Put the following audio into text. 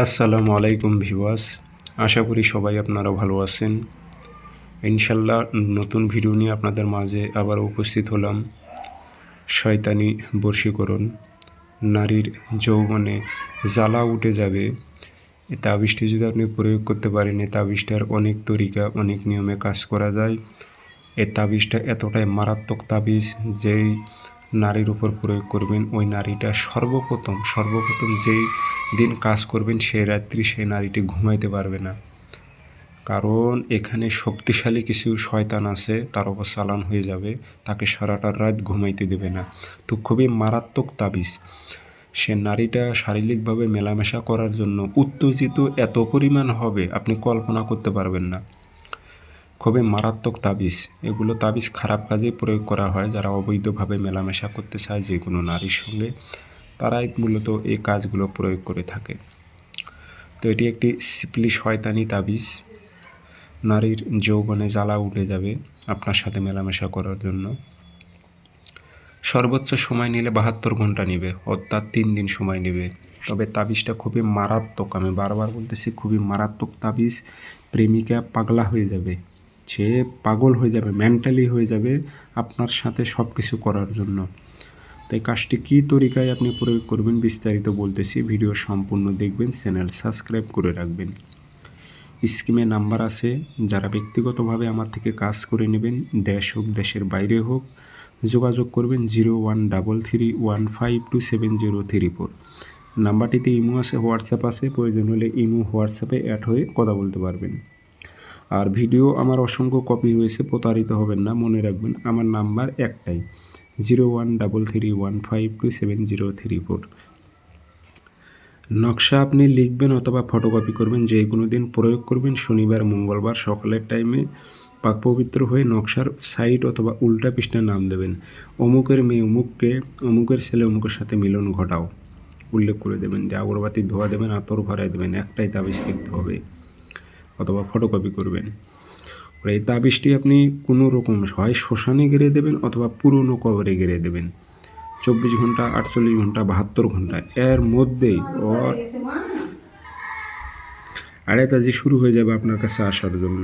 আসসালামু আলাইকুম ভিউয়ার্স, আশা করি সবাই আপনারা ভালো আছেন। ইনশাল্লাহ নতুন ভিডিও নিয়ে আপনাদের মাঝে আবার উপস্থিত হলাম। শয়তানি বশীকরণ, নারীর যৌবনে জ্বালা উঠে যাবে। এই তাবিজটি যদি আপনি প্রয়োগ করতে পারেন, এই তাবিজটার অনেক তরিকা, অনেক নিয়মে কাজ করা যায়। এই তাবিজটা এতটাই মারাত্মক তাবিজ, যেই নারীর উপর প্রয়োগ করবেন ওই নারীটা সর্বপ্রথম যেই দিন কাজ করবেন সেই রাত্রি সেই নারীটি ঘুমাইতে পারবে না। কারণ এখানে শক্তিশালী কিছু শয়তান আছে, তার উপর চালান হয়ে যাবে, তাকে সারাটা রাত ঘুমাইতে দেবে না। তো খুবই মারাত্মক তাবিজ। সে নারীটা শারীরিকভাবে মেলামেশা করার জন্য উত্তেজিত এত পরিমাণ হবে আপনি কল্পনা করতে পারবেন না। খুবই মারাত্মক তাবিজ। এগুলো তাবিজ খারাপ কাজে প্রয়োগ করা হয়। যারা অবৈধভাবে মেলামেশা করতে চায় যে কোনো নারীর সঙ্গে, তারাই মূলত এই কাজগুলো প্রয়োগ করে থাকে। তো এটি একটি সিপলি শয়তানি তাবিজ। নারীর যৌবনে জ্বালা উঠে যাবে আপনার সাথে মেলামেশা করার জন্য। সর্বোচ্চ সময় নিলে 72 ঘন্টা নেবে, অর্থাৎ 3 দিন সময় নেবে। তবে তাবিজটা খুবই মারাত্মক, আমি বারবার বলতেছি খুবই মারাত্মক তাবিজ। প্রেমিকা পাগলা হয়ে যাবে, সে পাগল হয়ে যাবে, মেন্টালি হয়ে যাবে আপনার সাথে সব কিছু করার জন্য। তাই কাজটি কী তরিকায় আপনি প্রয়োগ করবেন বিস্তারিত বলতেছি, ভিডিও সম্পূর্ণ দেখবেন, চ্যানেল সাবস্ক্রাইব করে রাখবেন। স্ক্রিনে নাম্বার আছে, যারা ব্যক্তিগতভাবে আমার থেকে কাজ করে নেবেন, দেশ হোক দেশের বাইরে হোক, যোগাযোগ করবেন 0133152734। নাম্বারটিতে ইমো আছে, হোয়াটসঅ্যাপ আছে, প্রয়োজন হলে ইমো হোয়াটসঅ্যাপে অ্যাড হয়ে কথা বলতে পারবেন। আর ভিডিও আমার অসংখ্য কপি হয়েছে, প্রতারিত হবেন না, মনে রাখবেন আমার নাম্বার একটাই 0133152734। নকশা আপনি লিখবেন অথবা ফটোকপি করবেন, যে কোনো দিন প্রয়োগ করবেন, শনিবার মঙ্গলবার সকালের টাইমে পাক পবিত্র হয়ে নকশার সাইড অথবা উল্টা পৃষ্ঠায় নাম দেবেন। অমুকের মেয়ে অমুককে, অমুকের ছেলে অমুকের সাথে মিলন ঘটাও উল্লেখ করে দেবেন, যে আগরবাতি ধোয়া দেবেন, আতর ভরাই দেবেন, একটাই তাবিজ লিখতে হবে অথবা ফটোকপি করবেন। এই তাবিজটি আপনি কোনো রকম হয় শ্মশানে গেড়ে দেবেন অথবা পুরনো কবরে গেড়ে দেবেন। 24 ঘন্টা, 48 ঘন্টা, 72 ঘন্টা এর মধ্যেই ওর আড়াইতাজি শুরু হয়ে যাবে আপনার কাছে আসার জন্য।